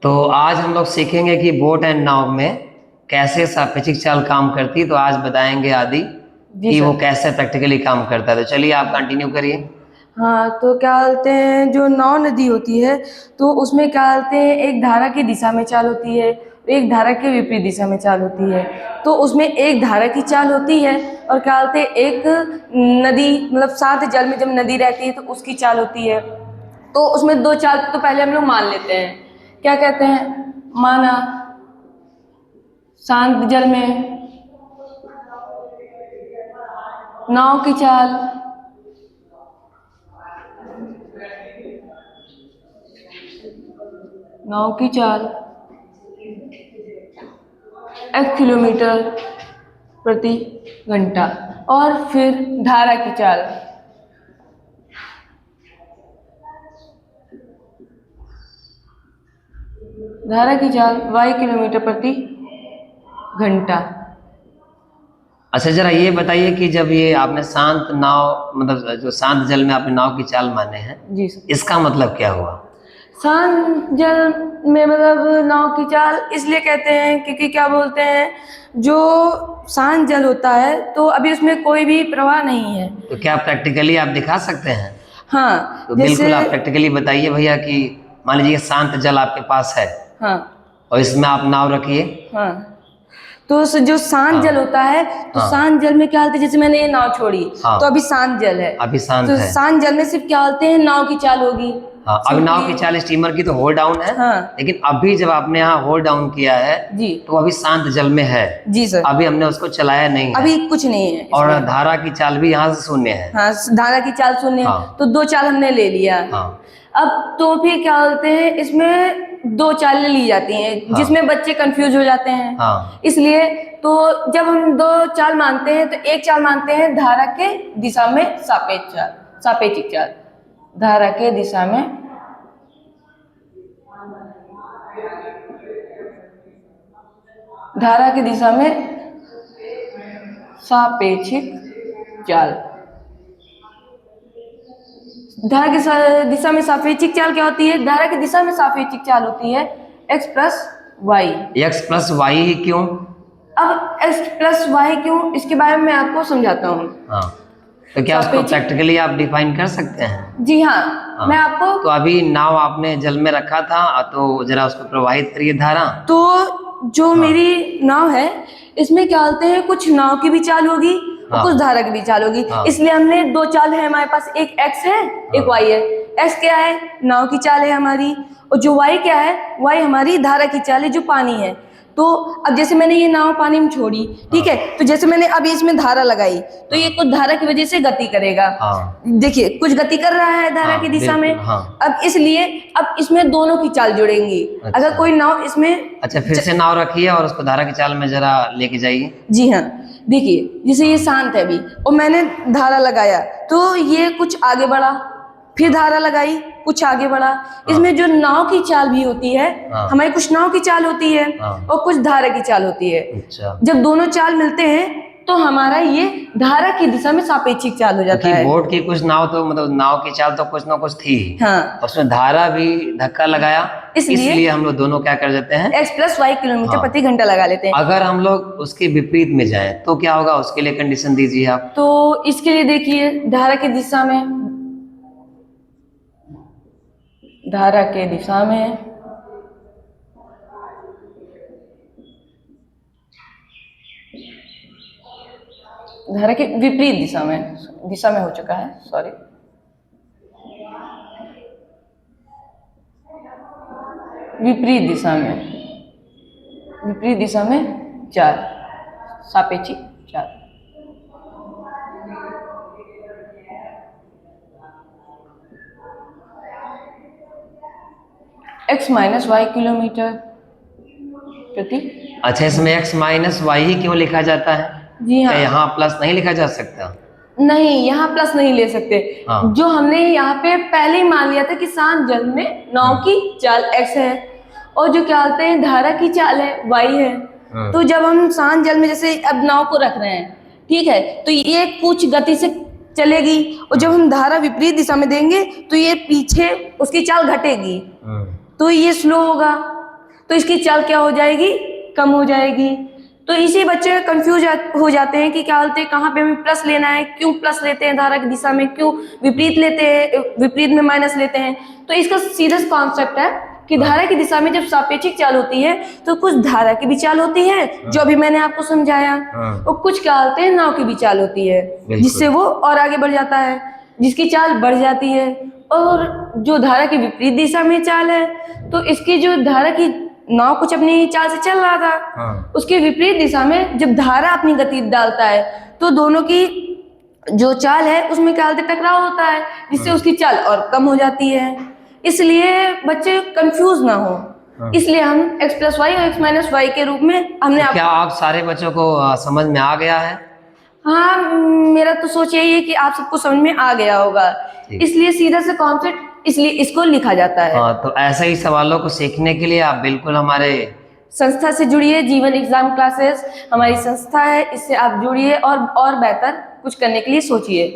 तो आज हम लोग सीखेंगे कि बोट एंड नाव में कैसे सापेक्षिक चाल काम करती है। तो आज बताएंगे आदि कि वो कैसे प्रैक्टिकली काम करता है। तो चलिए आप कंटिन्यू करिए। हाँ, तो क्या बोलते हैं, जो नाव नदी होती है तो उसमें क्या बोलते हैं, एक धारा की दिशा में चाल होती है, एक धारा के विपरीत दिशा में चाल होती है। तो उसमें एक धारा की चाल होती है और क्या बोलते हैं, एक नदी मतलब शांत जल में जब नदी रहती है तो उसकी चाल होती है। तो उसमें दो चाल तो पहले हम लोग मान लेते हैं। क्या कहते हैं, माना शांत जल में नाव की चाल x किलोमीटर प्रति घंटा, और फिर धारा की चाल y किलोमीटर प्रति घंटा। अच्छा जरा ये बताइए कि जब ये आपने शांत नाव मतलब जो शांत जल में आपने नाव की चाल माने हैं, जी सर। इसका मतलब क्या हुआ? शांत जल में मतलब नाव की चाल इसलिए कहते हैं क्योंकि क्या बोलते हैं, जो शांत जल होता है तो अभी उसमें कोई भी प्रवाह नहीं है। तो क्या प्रैक्टिकली आप दिखा सकते हैं? हाँ, तो जैसे बिल्कुल आप प्रैक्टिकली बताइए भैया कि मान लीजिए शांत जल आपके पास है। हाँ और इसमें आप नाव रखिए। हाँ, तो जो शांत जल होता है तो शांत जल में क्या होता है, जैसे मैंने ये नाव छोड़ी तो अभी शांत जल है, अभी शांत तो है। शांत जल में सिर्फ क्या होते हैं, नाव की चाल होगी। अभी नाव की चाल स्टीमर की तो होल्ड डाउन है। लेकिन अभी जब आपने यहाँ होल्ड डाउन किया है जी, तो अभी शांत जल में है। जी सर। अभी हमने उसको चलाया नहीं है। अभी कुछ नहीं है। और धारा की चाल भी यहाँ से शून्य है। हाँ, धारा की चाल शून्य है। तो दो चाल हमने ले लिया। अब तो फिर क्या बोलते हैं, इसमें दो चालें ली जाती हैं जिसमें बच्चे कंफ्यूज हो जाते हैं। इसलिए तो जब हम दो चाल मानते हैं तो एक चाल मानते हैं धारा के दिशा में सापेक्षिक चाल, धारा के दिशा में सापेक्षिक चाल। धारा की दिशा में सापेक्षिक चाल क्या होती है? धारा की दिशा में सापेक्षिक चाल होती है x plus y. x plus y ही क्यों? अब x प्लस वाई क्यों, इसके बारे में मैं आपको समझाता हूँ। तो क्या उसको प्रैक्टिकली आप डिफाइन कर सकते हैं? जी हाँ, मैं आपको। तो अभी नाव आपने जल में रखा था, तो जरा उसको प्रवाहित करिए धारा। तो जो मेरी नाव है इसमें क्या बोलते हैं, कुछ नाव की भी चाल होगी और कुछ धारा की भी चाल होगी। इसलिए हमने दो चाल है हमारे पास, एक x है एक y है। x क्या है? नाव की चाल है हमारी, और जो y क्या है? y हमारी धारा की चाल है जो पानी है। तो अब जैसे मैंने ये नाव पानी में छोड़ी, ठीक है, तो जैसे मैंने अभी इसमें धारा लगाई तो ये कुछ धारा की वजह से गति करेगा। देखिए कुछ गति कर रहा है धारा की दिशा में। अब इसलिए अब इसमें दोनों की चाल जुड़ेंगी। अगर कोई नाव इसमें, अच्छा फिर से नाव रखिए और उसको धारा की चाल में जरा लेके जाइए। जी हाँ, देखिए जैसे ये शांत है अभी और मैंने धारा लगाया तो ये कुछ आगे बढ़ा, फिर धारा लगाई कुछ आगे बढ़ा। इसमें जो नाव की चाल भी होती है, हमारी कुछ नाव की चाल होती है और कुछ धारा की चाल होती है। जब दोनों चाल मिलते हैं तो हमारा ये धारा की दिशा में सापेक्षिक चाल हो जाता है। बोट की कुछ नाव तो मतलब नाव की चाल तो कुछ ना कुछ थी। उसमें धारा भी धक्का लगाया, इसलिए हम लोग दोनों क्या कर देते हैं, x प्लस वाई किलोमीटर प्रति घंटा लगा लेते हैं। अगर हम लोग उसके विपरीत में जाएं तो क्या होगा, उसके लिए कंडीशन दीजिए आप। तो इसके लिए देखिए धारा की दिशा में धारा के विपरीत दिशा में हो चुका है, सॉरी, विपरीत दिशा में चाल, सापेक्षिक चाल। x माइनस वाई किलोमीटर प्रति। अच्छा इसमें x माइनस वाई ही क्यों लिखा जाता है? जी हाँ, यहाँ प्लस नहीं लिखा जा सकता? नहीं, यहाँ प्लस नहीं ले सकते। जो हमने यहाँ पे पहले ही मान लिया था कि शांत जल में नाव की चाल x है और जो क्या बोलते हैं धारा की चाल है y है। तो जब हम शांत जल में जैसे अब नाव को रख रहे हैं, ठीक है, तो ये कुछ गति से चलेगी और जब हम धारा विपरीत दिशा में देंगे तो ये पीछे उसकी चाल घटेगी, तो ये स्लो होगा। तो इसकी चाल क्या हो जाएगी, कम हो जाएगी। तो इसी बच्चे कंफ्यूज हो जाते हैं कि क्या बोलते हैं कहाँ पे हमें प्लस लेना है, क्यों प्लस लेते हैं धारा की दिशा में, क्यों विपरीत लेते हैं, विपरीत में माइनस लेते हैं। तो इसका सीधा कॉन्सेप्ट है कि धारा की दिशा में जब सापेक्षिक चाल होती है तो कुछ धारा की भी चाल होती है, जो अभी मैंने आपको समझाया, और कुछ क्या बोलते हैं नाव की भी चाल होती है, जिससे वो और आगे बढ़ जाता है, जिसकी चाल बढ़ जाती है। और जो धारा की विपरीत दिशा में चाल है, तो इसकी जो धारा की नाव कुछ अपनी चाल से चल रहा था, उसके विपरीत दिशा में जब धारा अपनी गति डालता है तो दोनों की जो चाल है उसमें क्या होता है, टकराव होता है, जिससे उसकी चाल और कम हो जाती है। इसलिए बच्चे कंफ्यूज ना हो, इसलिए हम x + y और x - y के रूप में हमने क्या आप सारे बच्चों को समझ में आ गया है? हाँ, मेरा तो सोच यही है कि आप सबको समझ में आ गया होगा, इसलिए सीधा से कॉन्सेप्ट इसलिए इसको लिखा जाता है। हाँ, तो ऐसे ही सवालों को सीखने के लिए आप बिल्कुल हमारे संस्था से जुड़िए। जीवन एग्जाम क्लासेस हमारी संस्था है, इससे आप जुड़िए और बेहतर कुछ करने के लिए सोचिए।